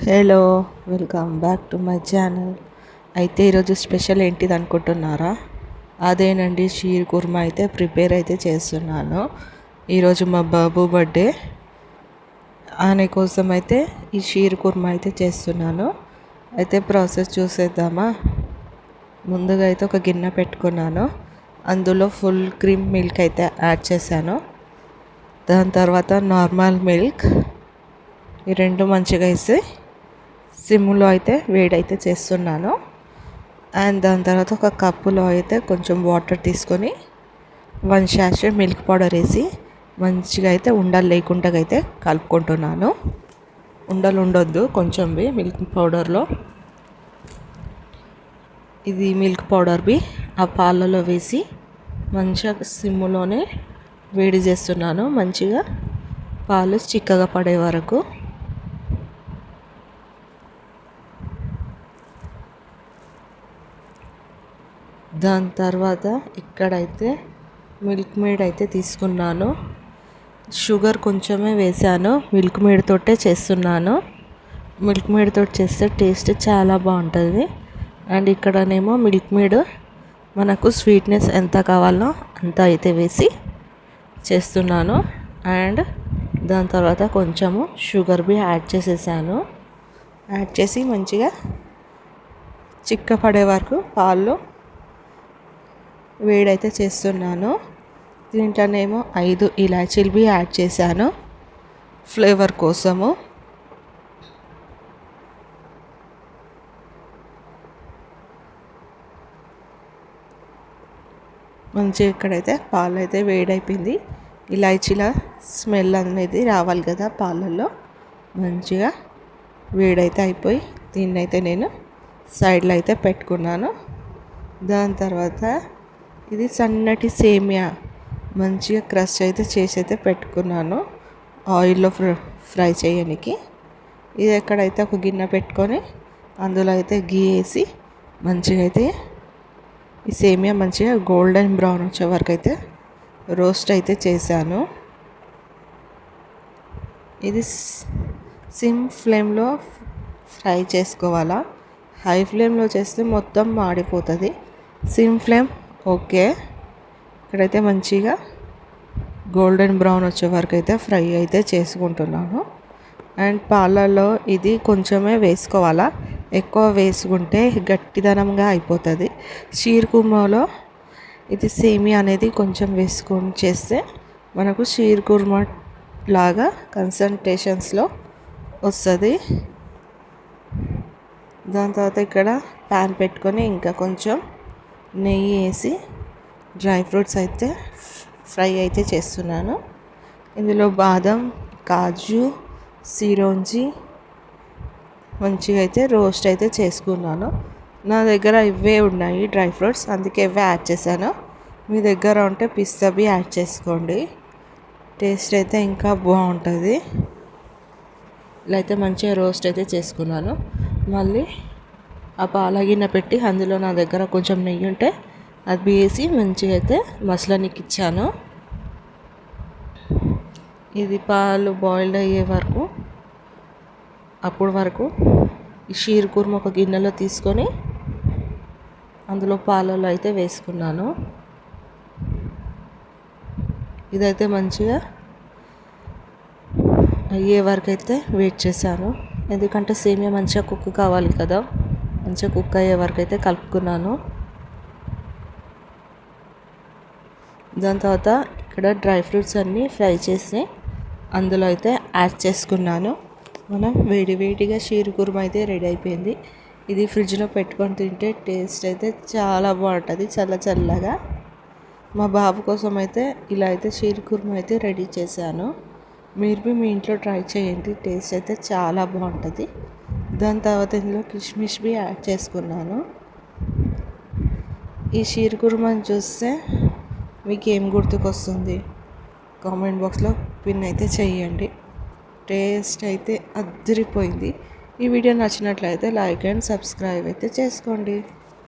Hello, welcome back to my channel. అయితే ఈరోజు special ఏంటిది అనుకుంటున్నారా? అదేనండి, షీర్ కుర్మా అయితే ప్రిపేర్ అయితే చేస్తున్నాను. ఈరోజు మా బాబు బర్త్డే, ఆయన కోసం అయితే ఈ షీర్ కుర్మా అయితే చేస్తున్నాను. అయితే ప్రాసెస్ చూసేద్దామా? ముందుగా అయితే ఒక గిన్నె పెట్టుకున్నాను. అందులో ఫుల్ క్రీమ్ మిల్క్ అయితే యాడ్ చేశాను. దాని తర్వాత నార్మల్ మిల్క్, ఈ రెండు మంచిగా వేసి సిమ్లో అయితే వేడైతే చేస్తున్నాను. అండ్ దాని తర్వాత ఒక కప్పులో అయితే కొంచెం వాటర్ తీసుకొని 1 శాషే మిల్క్ పౌడర్ వేసి మంచిగా అయితే ఉండలు లేకుండా అయితే కలుపుకుంటున్నాను. ఉండలు ఉండొద్దు కొంచెంవి మిల్క్ పౌడర్లో. ఇది మిల్క్ పౌడర్వి ఆ పాలలో వేసి మంచిగా సిమ్లోనే వేడి చేస్తున్నాను. మంచిగా పాలు చిక్కగా పడే వరకు. దాని తర్వాత ఇక్కడైతే మిల్క్ మేడ్ అయితే తీసుకున్నాను. షుగర్ కొంచెమే వేసాను. మిల్క్ మేడ్ తోటే చేస్తున్నాను. మిల్క్ మేడ్ తోటి చేస్తే టేస్ట్ చాలా బాగుంటుంది. అండ్ ఇక్కడనేమో మిల్క్ మేడ్ మనకు స్వీట్నెస్ ఎంత కావాలో అంత అయితే వేసి చేస్తున్నాను. అండ్ దాని తర్వాత కొంచెము షుగర్ బి యాడ్ చేసేసాను. యాడ్ చేసి మంచిగా చిక్కపడే వరకు పాలు వేడైతే చేస్తున్నాను. దీంట్లోనేమో 5 ఇలాచీలు బి యాడ్ చేశాను ఫ్లేవర్ కోసము. మంచిగా ఇక్కడైతే పాలు అయితే వేడైపోయింది. ఇలాచీల స్మెల్ అనేది రావాలి కదా పాలల్లో. మంచిగా వేడైతే అయిపోయి దీన్నైతే నేను సైడ్లో అయితే పెట్టుకున్నాను. దాని తర్వాత ఇది సన్నటి సేమియా మంచిగా క్రష్ అయితే చేసి అయితే పెట్టుకున్నాను ఆయిల్లో ఫ్రై చేయడానికి. ఇది ఎక్కడైతే ఒక గిన్నె పెట్టుకొని అందులో అయితే గీ వేసి మంచిగా అయితే ఈ సేమియా మంచిగా గోల్డెన్ బ్రౌన్ వచ్చే వరకు అయితే రోస్ట్ అయితే చేశాను. ఇది సిమ్ ఫ్లేమ్లో ఫ్రై చేసుకోవాలా. హై ఫ్లేమ్లో చేస్తే మొత్తం మాడిపోతుంది. SIM flame okay. ఇక్కడైతే మంచిగా గోల్డెన్ బ్రౌన్ వచ్చే వరకు అయితే ఫ్రై అయితే చేసుకుంటున్నాను. అండ్ పాలల్లో ఇది కొంచెమే వేసుకోవాలా. ఎక్కువ వేసుకుంటే గట్టిదనంగా అయిపోతుంది. షీర్ కుర్మాలో ఇది సేమియా అనేది కొంచెం వేసుకొని చేస్తే మనకు షీర్ కుర్మా లాగా కన్సంట్రేషన్స్లో వస్తుంది. దాని తర్వాత ఇక్కడ ప్యాన్ పెట్టుకొని ఇంకా కొంచెం నెయ్యి వేసి డ్రై ఫ్రూట్స్ అయితే ఫ్రై అయితే చేస్తున్నాను. ఇందులో బాదం, కాజు, సిరోంజి మంచిగా అయితే రోస్ట్ అయితే చేసుకున్నాను. నా దగ్గర ఇవే ఉన్నాయి డ్రై ఫ్రూట్స్, అందుకే ఇవే యాడ్ చేశాను. మీ దగ్గర ఉంటే పిస్తా బి యాడ్ చేసుకోండి. టేస్ట్ అయితే ఇంకా బాగుంటుంది. ఇలా అయితే మంచిగా రోస్ట్ అయితే చేసుకున్నాను. మళ్ళీ ఆ పాల గిన్నె పెట్టి అందులో నా దగ్గర కొంచెం నెయ్యి ఉంటే అది వేసి మంచిగా అయితే మసలనికి ఇచ్చాను. ఇది పాలు బాయిల్డ్ అయ్యే వరకు, అప్పుడు వరకు ఈ షీర్ కుర్మా ఒక గిన్నెలో తీసుకొని అందులో పాలలో అయితే వేసుకున్నాను. ఇదైతే మంచిగా అయ్యే వరకు అయితే వెయిట్ చేశాను. ఎందుకంటే సేమియా మంచిగా కుక్ కావాలి కదా. మంచిగా కుక్ అయ్యే వరకు అయితే కలుపుకున్నాను. దాని తర్వాత ఇక్కడ డ్రై ఫ్రూట్స్ అన్నీ ఫ్రై చేసి అందులో అయితే యాడ్ చేసుకున్నాను. మనం వేడివేడిగా షీర్ కుర్మా అయితే రెడీ అయిపోయింది. ఇది ఫ్రిడ్జ్లో పెట్టుకొని తింటే టేస్ట్ అయితే చాలా బాగుంటుంది చల్లగా. మా బాబు కోసం అయితే ఇలా అయితే షీర్ కుర్మా అయితే రెడీ చేశాను. మీరు మీ ఇంట్లో ట్రై చేయండి, టేస్ట్ అయితే చాలా బాగుంటుంది. దాని తర్వాత ఇందులో కిష్మిష్ బి యాడ్ చేసుకున్నాను. ఈ షీర్ కుర్మాని చూస్తే మీకు ఏం గుర్తుకొస్తుంది? కామెంట్ బాక్స్లో పిన్ అయితే చేయండి. టేస్ట్ అయితే అదిరిపోయింది. ఈ వీడియో నచ్చినట్లయితే లైక్ అండ్ సబ్స్క్రైబ్ అయితే చేసుకోండి.